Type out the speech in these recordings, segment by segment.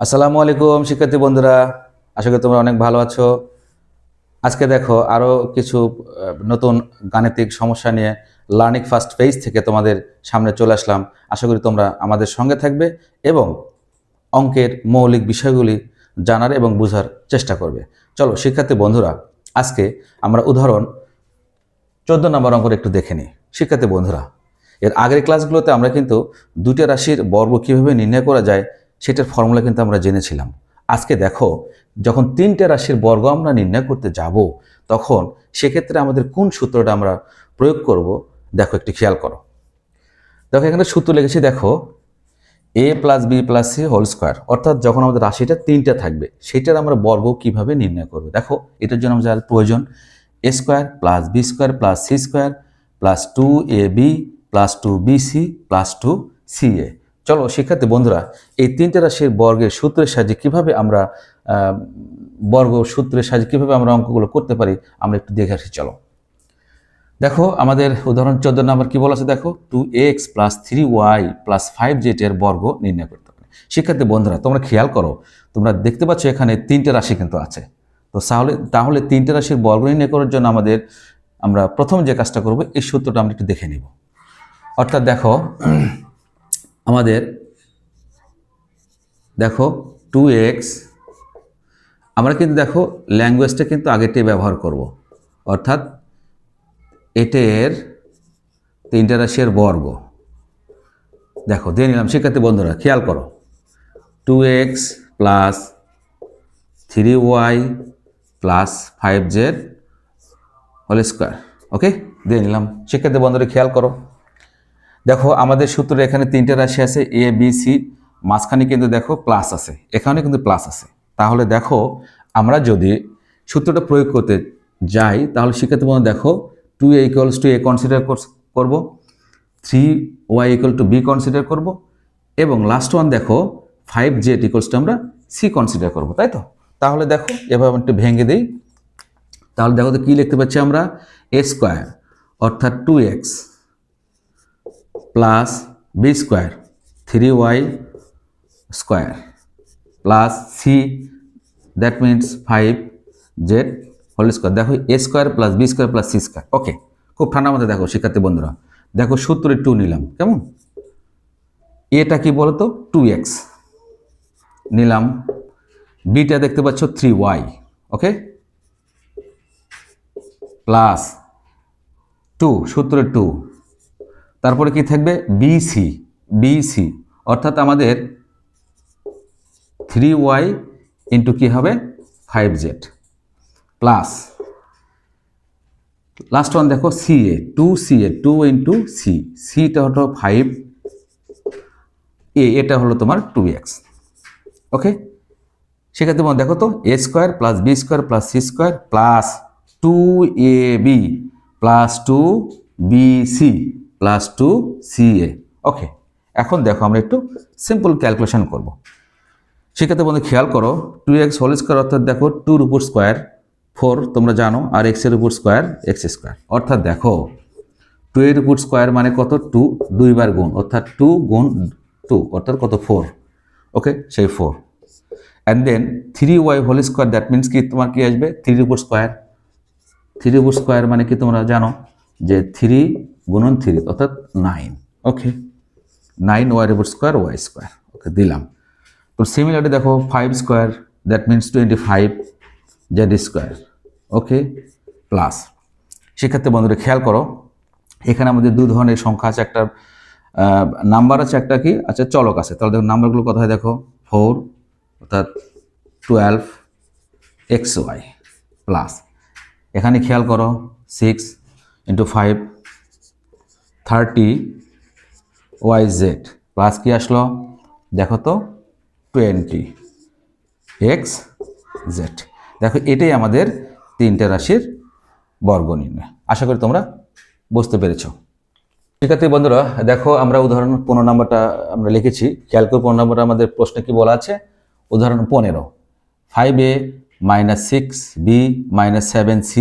আসসালামু আলাইকুম শিক্ষার্থী বন্ধুরা, আশা করি তোমরা অনেক ভালো আছো। আজকে দেখো আরও কিছু নতুন গাণিতিক সমস্যা নিয়ে লার্নিং ফার্স্ট পেজ থেকে তোমাদের সামনে চলে আসলাম। আশা করি তোমরা আমাদের সঙ্গে থাকবে এবং অঙ্কের মৌলিক বিষয়গুলি জানার এবং বোঝার চেষ্টা করবে। চলো শিক্ষার্থী বন্ধুরা, আজকে আমরা উদাহরণ 14 নম্বর অঙ্কটা একটু দেখে নিই। শিক্ষার্থী বন্ধুরা, এর আগের ক্লাসগুলোতে আমরা কিন্তু দুটো রাশির বর্গ কীভাবে নির্ণয় করা যায় সেটার ফর্মুলা কিন্তু আমরা জেনেছিলাম। আজকে দেখো, যখন তিনটে রাশির বর্গ আমরা নির্ণয় করতে যাব, তখন সেক্ষেত্রে আমাদের কোন সূত্রটা আমরা প্রয়োগ করব, দেখো একটু খেয়াল করো। দেখো এখানে সূত্র লিখেছি, দেখো a plus B plus C whole square, অর্থাৎ যখন আমাদের রাশিটা তিনটা থাকবে সেটার আমরা বর্গ কিভাবে নির্ণয় করব। দেখো এটার জন্য আমাদের প্রয়োজন a square plus B square plus C square plus 2ab plus 2bc plus 2ca। চলো শিক্ষার্থী বন্ধুরা, এই তিনটে রাশির বর্গের সূত্রের সাহায্যে কীভাবে আমরা অঙ্কগুলো করতে পারি আমরা একটু দেখে আসি। চলো দেখো আমাদের উদাহরণ 14 নম্বর কি বলা আছে, দেখো 2x plus 3y plus 5z এর বর্গ নির্ণয় করতে হবে। শিক্ষার্থী বন্ধুরা তোমরা খেয়াল করো, তোমরা দেখতে পাচ্ছ এখানে তিনটে রাশি কিন্তু আছে। তো তাহলে তিনটে রাশির বর্গ নির্ণয় করার জন্য আমরা প্রথম যে কাজটা করব, এই সূত্রটা আমরা একটু দেখে নিব। অর্থাৎ দেখো আমাদের দেখো 2x, আমরা কিন্তু দেখো ল্যাঙ্গুয়েজটা কিন্তু আগেরটাই ব্যবহার করব, অর্থাৎ এটের তিনটে রাশির বর্গ দেখো দিয়ে নিলাম। শিক্ষার্থী বন্ধুরা খেয়াল করো, 2x plus 3y plus 5z whole square, ওকে দিয়ে নিলাম। শিক্ষার্থী বন্ধুরা খেয়াল করো, দেখো আমাদের সূত্রে এখানে তিনটে রাশি আছে এ বি সি, মাঝখানে কিন্তু দেখো প্লাস আছে, এখানে কিন্তু প্লাস আছে। তাহলে দেখো আমরা যদি সূত্রটা প্রয়োগ করতে যাই, তাহলে শিক্ষার্থী বন্ধু দেখো 2a equals to a consider করব, 3y equal to b consider করব, এবং লাস্ট ওয়ান দেখো 5z ইকুয়ালস টু আমরা c কনসিডার করব, তাই তো। তাহলে দেখো এভাবে একটু ভেঙে দিই, তাহলে দেখো তো কী লিখতে পাচ্ছি আমরা, a স্কোয়ার অর্থাৎ 2x plus B square 3y square plus c, that means 5z whole square. দেখো এ square plus B square plus C square, okay. খুব ঠান্ডা মধ্যে দেখো শিক্ষার্থী বন্ধুরা, দেখো সূত্রে 2 নিলাম, কেমন, এটা কি বলতো 2x নিলাম, বিটা দেখতে পাচ্ছ 3y, ওকে, প্লাস 2 সূত্রে 2, তারপরে কি থাকবে বিসি অর্থাৎ আমাদের 3y ইন্টু কী হবে 5z প্লাস লাস্ট ওয়ান দেখো সিএ 2 ইন্টু সিটা হলো 5, এটা হলো তোমার 2x, ওকে। সেক্ষেত্রে দেখো তো a square plus B square plus C square plus 2ab plus 2bc plus 2ca, okay. এখন দেখো আমরা একটু সিম্পল ক্যালকুলেশন করব। সেক্ষেত্রে বন্ধু খেয়াল করো, 2x হোল স্কোয়ার অর্থাৎ দেখো 2 উপর স্কোয়ার 4 তোমরা জানো, আর x এর উপর স্কোয়ার x স্কোয়ার, অর্থাৎ দেখো 2 এর উপর স্কোয়ার মানে কত, 2 দুইবার গুণ, অর্থাৎ 2 গুণ 2 অর্থাৎ কত 4, ওকে, সেই 4। And then 3y whole square, that means কি তোমার কি আসবে 3 উপর স্কোয়ার, 3 উপর স্কোয়ার মানে কি তোমরা জানো যে 3 গুণন 3 অর্থাৎ 9, ওকে, 9y এর উপর স্কোয়ার y স্কোয়ার, ওকে দিলাম। তো সিমিলারলি দেখো 5 square, that means 25 Z square, okay, plus. সেক্ষেত্রে বন্ধুরা খেয়াল করো, এখানে আমাদের দু ধরনের সংখ্যা আছে, একটা নাম্বার আছে, একটা কি আচ্ছা চলক আছে। তাহলে দেখো নাম্বারগুলো কথা হয়, দেখো 4 অর্থাৎ 12xy প্লাস এখানে খেয়াল করো 6 ইন্টু 5 30yz প্লাস কি আসলো দেখো তো 20xz। দেখো এটাই আমাদের তিনটে রাশির বর্গ নির্ণয়। আশা করি তোমরা বুঝতে পেরেছ। শিক্ষার্থী বন্ধুরা দেখো আমরা উদাহরণ 15 নম্বরটা আমরা লিখেছি, খেয়াল করে 15 নম্বরটা আমাদের প্রশ্নে কি বলা আছে, উদাহরণ 15 5a minus 6b minus 7c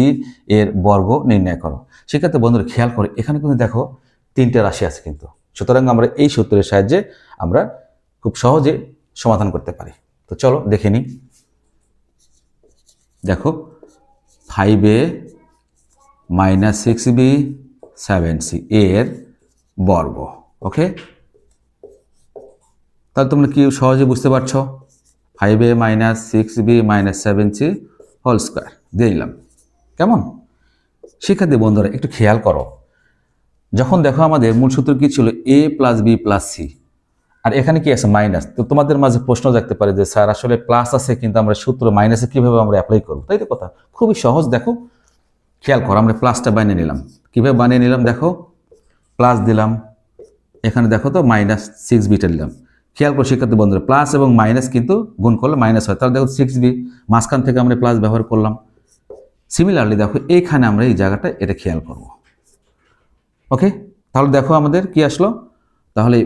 এর বর্গ নির্ণয় করো। শিক্ষার্থী বন্ধুরা খেয়াল করে এখানে কিন্তু দেখো তিনটে রাশি আছে কিন্তু, সুতরাং আমরা এই সূত্রের সাহায্যে আমরা খুব সহজে সমাধান করতে পারি। তো চলো দেখে নিই। দেখো 5a মাইনাস 6b 7c এর বর্গ। ওকে, তাহলে তোমরা কি সহজে বুঝতে পারছো? 5a minus 6b minus 7c whole square দিয়ে নিলাম। কেমন? শিক্ষার্থী বন্ধুরা একটু খেয়াল করো, যখন দেখো আমাদের মূল সূত্র কি ছিল a plus B plus c, আর এখানে কি আছে মাইনাস। তো তোমাদের মাঝে প্রশ্ন থাকতে পারে যে স্যার আসলে প্লাস আছে কিন্তু আমরা সূত্র মাইনাসে কিভাবে আমরা অ্যাপ্লাই করবো, তাই তো কথা। খুবই সহজ, দেখো খেয়াল করো, আমরা প্লাসটা বানিয়ে নিলাম। কিভাবে বানিয়ে নিলাম দেখো, প্লাস দিলাম, এখানে দেখো তো মাইনাস 6bটা দিলাম। খেয়াল করো শিক্ষার্থী বন্ধুরা, প্লাস এবং মাইনাস কিন্তু গুণ করলে মাইনাস হয়, তাহলে দেখো 6b মাঝখান থেকে আমরা প্লাস ব্যবহার করলাম। সিমিলারলি দেখো এইখানে আমরা এই জায়গাটা এটা খেয়াল করব। ওকে, তাহলে দেখো আমাদের কি আসলো, তাহলে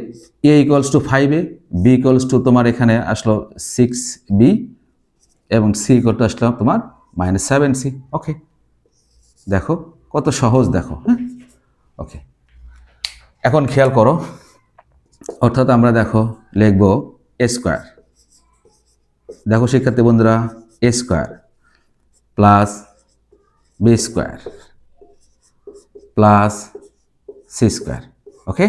a equals to 5a, b equals to তোমার এখানে আসলো 6b এবং c ইকুয়াল টু আসলো তোমার মাইনাস 7c। ওকে, দেখো কত সহজ, দেখো। হ্যাঁ, ওকে, এখন খেয়াল করো, অর্থাৎ আমরা দেখো লিখব a স্কোয়ার। দেখো শিক্ষার্থী বন্ধুরা, a square plus b square plus c square. Okay,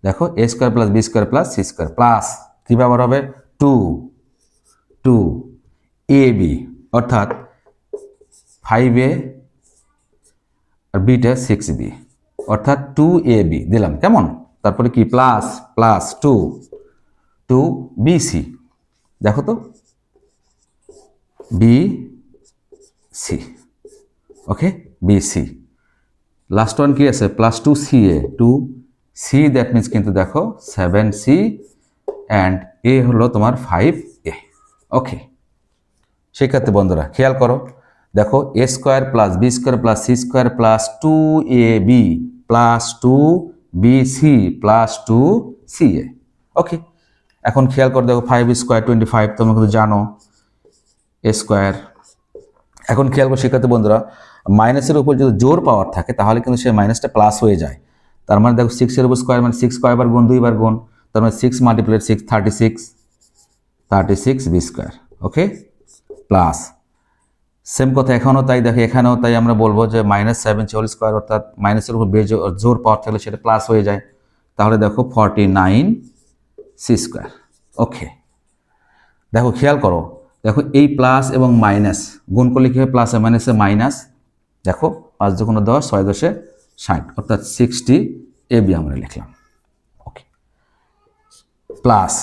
দেখো a square plus b square plus c square plus কি ব্যবহার হবে 2ab, অর্থাৎ 5a আর বিটা 6b, অর্থাৎ 2ab দিলাম। কেমন? তারপরে কি প্লাস প্লাস 2bc, দেখো তো bc। ওকে, bc লাস্ট ওয়ান কি আছে প্লাস 2c, দ্যাট মিনস কিন্তু দেখো 7c অ্যান্ড a হলো তোমার 5a। ওকে, শিক্ষার্থী বন্ধুরা খেয়াল করো, দেখো a square plus b square plus c square plus 2ab plus 2bc plus 2ca। Okay, এখন খেয়াল করো, দেখো 5 স্কোয়ার 25, তোমরা কিন্তু জানো a স্কোয়ার। এখন খেয়াল করো শিক্ষার্থী বন্ধুরা, মাইনাসের উপর যদি জোর পাওয়ার থাকে তাহলে কিন্তু সেই মাইনাসটা প্লাস হয়ে যায়। তার মানে দেখো 6 এর উপর স্কোয়ার মানে 6 কয়বার গুণ, 2বার গুণ, তার মানে 6 মাল্টিপ্লাই 6 36b স্কোয়ার। ওকে, প্লাস সেম কথা এখানেও তাই, দেখো এখানেও তাই, আমরা বলবো যে মাইনাস 7 হোল স্কোয়ার, অর্থাৎ মাইনাসের উপর জোর পাওয়ার থাকলে সেটা প্লাস হয়ে যায়, তাহলে দেখো 49c স্কোয়ার। ওকে, দেখো খেয়াল করো, দেখো এই প্লাস এবং মাইনাস গুণ করলে কী হয়, প্লাস আর মাইনাসে মাইনাস, দেখো 5 দুগুণে 10, 6 10 60, অর্থাৎ 60ab আমরা লিখলাম। ওকে, প্লাস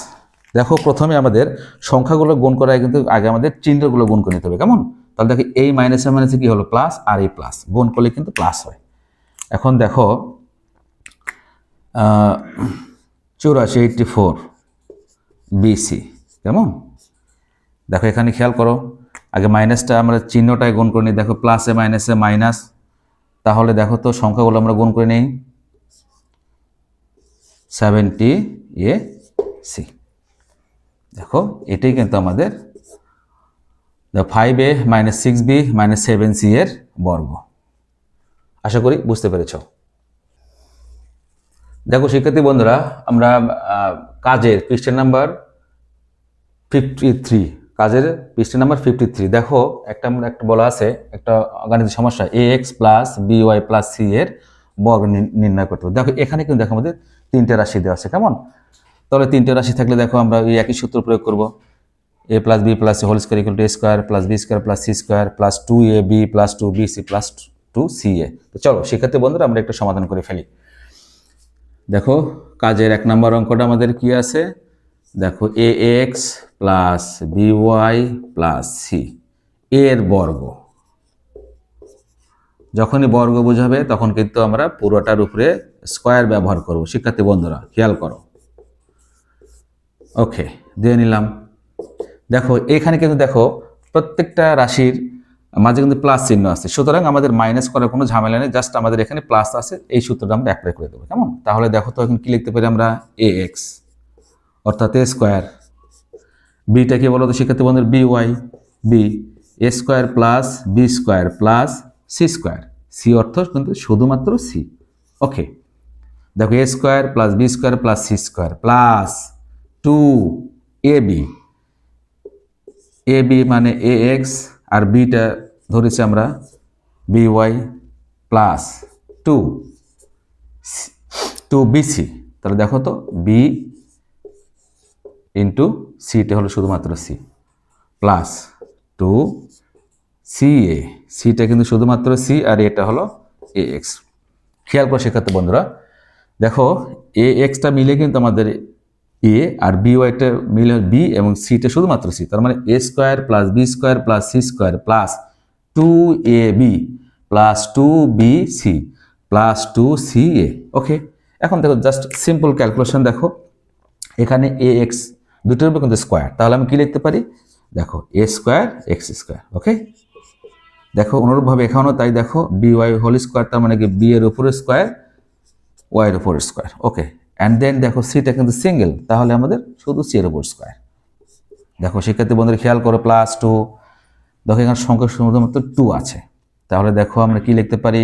দেখো প্রথমে আমাদের সংখ্যাগুলো গুণ করায় কিন্তু আগে আমাদের চিহ্নগুলো গুণ করে নিতে হবে। কেমন? তাহলে দেখো এই মাইনাসে মাইনাসে কি হলো প্লাস, আর এই প্লাস গুণ করলে কিন্তু প্লাস হয়। এখন দেখো 84 bc। কেমন? দেখো এখানে খেয়াল করো, আগে মাইনাসটা আমরা চিহ্নটায় গুণ করে নিই, দেখো প্লাসে মাইনাসে মাইনাস, তাহলে দেখো তো সংখ্যাগুলো আমরা গুণ করে নিই 70ac। দেখো এটাই কিন্তু আমাদের 5a minus 6b minus 7c এর বর্গ। আশা করি বুঝতে পেরেছ। দেখো শিক্ষার্থী বন্ধুরা, আমরা কাজের পৃষ্ঠা নাম্বার 53, কাজের পৃষ্ঠা নাম্বার 53, দেখো একটা বলা আছে, একটা গাণিতিক সমস্যা ax plus by plus c এর বর্গ নির্ণয় করতে হবে। দেখো এখানে কিন্তু দেখো আমাদের 3টে রাশি দেওয়া আছে। কেমন? তাহলে 3টে রাশি থাকলে দেখো আমরা এই একই সূত্র প্রয়োগ করব, a plus B plus C whole square equal to a square plus B square plus C square plus 2ab plus 2bc plus 2ca। তো চলো শিক্ষার্থী বন্ধুরা আমরা একটু সমাধান করে ফেলি। দেখো কাজের 1 নম্বর অঙ্কটা আমাদের কি আছে, দেখো ax plus by plus c এর বর্গ। যখনই বর্গ বোঝাবে তখন কিন্তু আমরা পুরোটার উপরে স্কোয়ার ব্যবহার করব। শিক্ষার্থী বন্ধুরা খেয়াল করো। ওকে, দিয়ে নিলাম। দেখো এখানে কিন্তু দেখো প্রত্যেকটা রাশির মাঝে কিন্তু প্লাস চিহ্ন আছে, সুতরাং আমাদের মাইনাস করার কোনো ঝামেলা নেই, জাস্ট আমাদের এখানে প্লাস আছে, এই সূত্রটা আমরা অ্যাপ্লাই করে দেবো। কেমন? তাহলে দেখো তো এখন কি লিখতে পারি আমরা, ax অর্থাৎ a স্কোয়ার, বিটা কি বলো তো শিক্ষার্থী বন্ধুর by, B a square plus B square plus C square, C অর্থ কিন্তু শুধুমাত্র সি। ওকে, দেখো a square plus B square plus C square plus 2ab A B মানে এ এক্স আর বিটা ধরেছি আমরা B Y plus two two BC. তাহলে দেখো তো বি ইন্টু সিটা হলো শুধুমাত্র C plus two C A, সিটা কিন্তু শুধুমাত্র সি আর এটা হলো এ এক্স। খেয়াল করে শেখাতে বন্ধুরা, দেখো এ এক্সটা মিলে কিন্তু আমাদের এ আর বি ওয়াইটা মিলে বি এবং সিটা শুধুমাত্র সি, তার মানে a square plus B square plus C square plus two A B plus two B C plus two C A. Okay, এখন দেখো জাস্ট সিম্পল ক্যালকুলেশন, দেখো এখানে এ এক্স দুটোর উপর কিন্তু স্কোয়ার, তাহলে আমি কি লিখতে পারি, দেখো এ স্কোয়ার এক্স স্কোয়ার। ওকে, দেখো অনুরূপভাবে এখানেও তাই, দেখো বি ওয়াই হোল স্কোয়ার তার মানে কি বি এর উপরে স্কোয়ার ওয়াই এর উপর স্কোয়ার। ওকে, অ্যান্ড দেন দেখো সিটা কিন্তু সিঙ্গেল, তাহলে আমাদের শুধু সি এর উপর স্কোয়ার। দেখো সেক্ষেত্রে বন্ধুরা খেয়াল করো প্লাস টু, দেখো এখানে সংখ্যা শুধুমাত্র টু আছে, তাহলে দেখো আমরা কি লিখতে পারি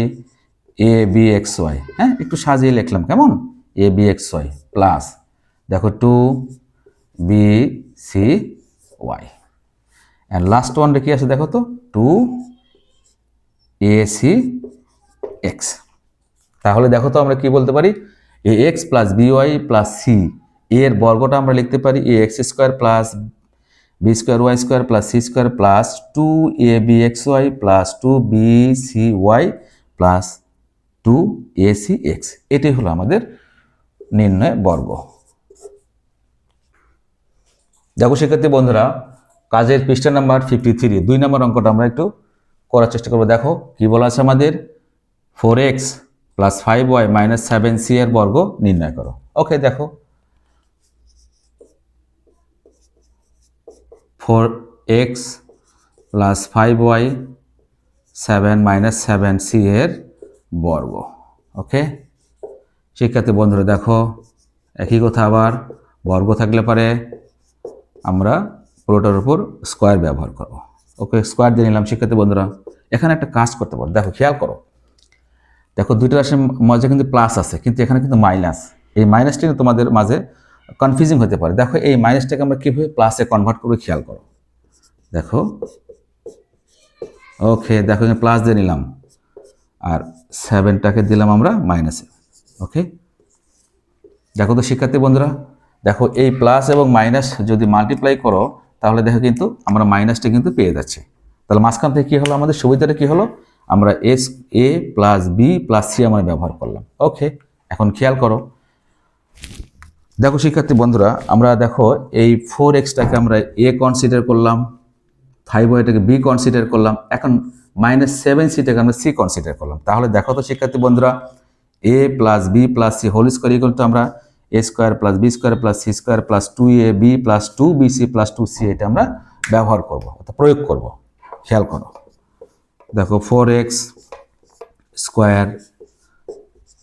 এ বি এক্স ওয়াই। হ্যাঁ, একটু সাজিয়ে লিখলাম কেমন, A B x Y plus দেখো two B C Y, and last ওয়ানটা কি আছে দেখো তো টু এ সি এক্স। তাহলে দেখো তো আমরা কি বলতে পারি, a x plus b Y plus c এর বর্গটা আমরা লিখতে পারি a x square plus B square y square plus C square plus two A B x Y plus two B C y plus two a c x. এটাই হলো আমাদের নির্ণয় বর্গ। দেখো সেক্ষেত্রে বন্ধুরা কাজের পৃষ্ঠা নাম্বার 53 2 নম্বর অঙ্কটা আমরা একটু করার চেষ্টা করবো। দেখো কি বলা আছে আমাদের, 4x plus 5y minus 7c এর বর্গ নির্ণয় করো। ওকে, দেখো 4x plus 5y 7 minus 7c এর বর্গ। ওকে, শিক্ষার্থী বন্ধুরা দেখো একই কথা, আবার বর্গ থাকলে পারে আমরা পুরোটার উপর স্কোয়ার ব্যবহার করব। ওকে, স্কোয়ার দিয়ে নিলাম। শিক্ষার্থী বন্ধুরা এখানে একটা কাজ করতে পারো, দেখো খেয়াল করো, দেখো দুইটা রাশির মাঝে কিন্তু প্লাস আছে কিন্তু এখানে কিন্তু মাইনাস, এই মাইনাসটা তোমাদের মাঝে কনফিউজিং হতে পারে। দেখো এই মাইনাসটাকে আমরা কীভাবে প্লাসে কনভার্ট করবো খেয়াল করো, দেখো ওকে, দেখো এখানে প্লাস দিয়ে নিলাম আর 7টাকে দিলাম আমরা মাইনাসে। ওকে, দেখো তো শিক্ষার্থী বন্ধুরা, দেখো এই প্লাস এবং মাইনাস যদি মাল্টিপ্লাই করো তাহলে দেখো কিন্তু আমরা মাইনাসটা কিন্তু পেয়ে যাচ্ছি। তাহলে মাঝখান থেকে কী হলো, আমাদের সুবিধাটা কী হলো, আমরা S A plus B plus C আমরা ব্যবহার করলাম। ওকে, এখন খেয়াল করো, দেখো শিক্ষার্থী বন্ধুরা আমরা দেখো এই 4xটাকে আমরা এ কনসিডার করলাম, 5yটাকে বি কনসিডার করলাম, এখন মাইনাস 7c-টাকে আমরা সি কনসিডার করলাম। তাহলে দেখো তো শিক্ষার্থী বন্ধুরা A plus B plus C whole square equal to আমরা A square plus B square plus C square plus two A B plus two B C plus two C, এটা আমরা ব্যবহার করব অর্থাৎ প্রয়োগ করব। খেয়াল করো, দেখো 4x square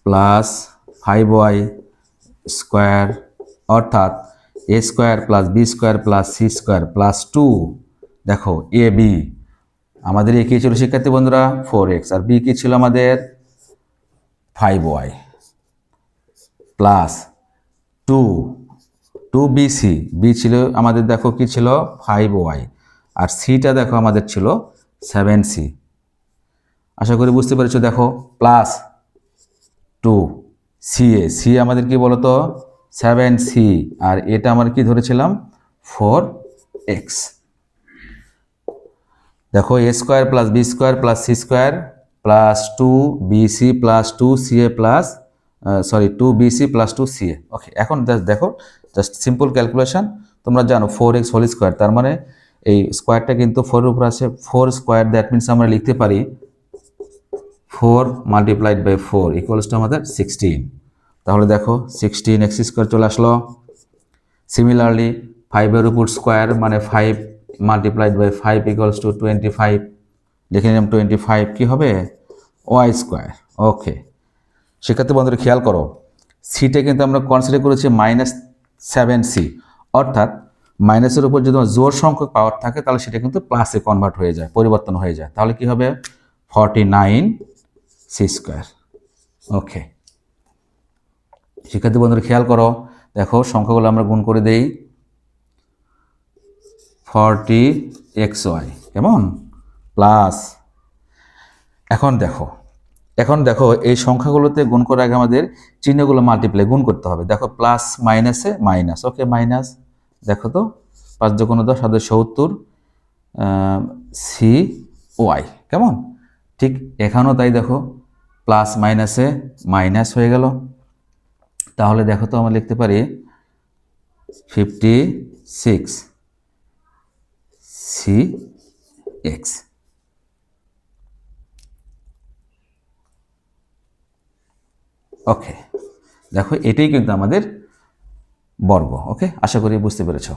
plus 5y square অর্থাৎ A square plus B square plus C square plus two, দেখো এ বি আমাদের এ কী ছিল শিক্ষার্থী বন্ধুরা 4x আর বি কী ছিল আমাদের 5y plus two two B C, B ছিল আমাদের দেখো কি ছিল 5y আর সিটা দেখো আমাদের ছিল 7c। আশা করি বুঝতে পেরেছো। দেখো প্লাস টু সি এ, সি আমাদের কি বলতো 7c আর এটা আমরা কি ধরেছিলাম 4x। দেখো এ square plus B square plus C square plus two B C plus two C A plus two B C plus two C A. Okay, এখন দেখো জাস্ট সিম্পল ক্যালকুলেশন, তোমরা জানো 4x হোল স্কোয়ার, তার মানে এই স্কোয়ারটা কিন্তু 4-এর উপর আছে, 4 স্কোয়ার, দ্যাট মিনস আমরা লিখতে পারি 4 মাল্টিপ্লাইড বাই 4 ইকুয়ালস টু আমাদের 16। তাহলে দেখো 16x স্কোয়ার চলে আসলো। সিমিলারলি 5-এর উপর স্কোয়ার মানে 5 মাল্টিপ্লাইড বাই 5 ইকুয়ালস টু 25, লিখে নিলাম 25 কি হবে ওয়াই স্কোয়ার। ওকে, সেক্ষেত্রে বন্ধুরা খেয়াল করো সিটা কিন্তু আমরা কনসিডার করেছি -7c, অর্থাৎ মাইনাসের উপর যদি জোর সংখ্যক পাওয়ার থাকে তাহলে সেটা কিন্তু প্লাসে কনভার্ট হয়ে যায়, পরিবর্তন হয়ে যায়। তাহলে কি হবে 49c স্কোয়ার। ওকে, শিক্ষার্থী বন্ধুরা খেয়াল করো, দেখো সংখ্যাগুলো আমরা গুণ করে দেই। এক্স ওয়াই, কেমন, প্লাস, এখন দেখো এই সংখ্যাগুলোতে গুণ করার আগে আমাদের চিহ্নগুলো মাল্টিপ্লাই গুণ করতে হবে। দেখো প্লাস মাইনাসে মাইনাস, ওকে মাইনাস, দেখো তো 5 × 10 = 70 সি ওয়াই, কেমন। ঠিক এখানেও তাই, দেখো প্লাস মাইনাসে মাইনাস হয়ে গেল, তাহলে দেখো তো আমরা লিখতে পারি 56 সি এক্স। ওকে, দেখো এটাই কিন্তু আমাদের বর্গ। ওকে, আশা করি বুঝতে পেরেছো।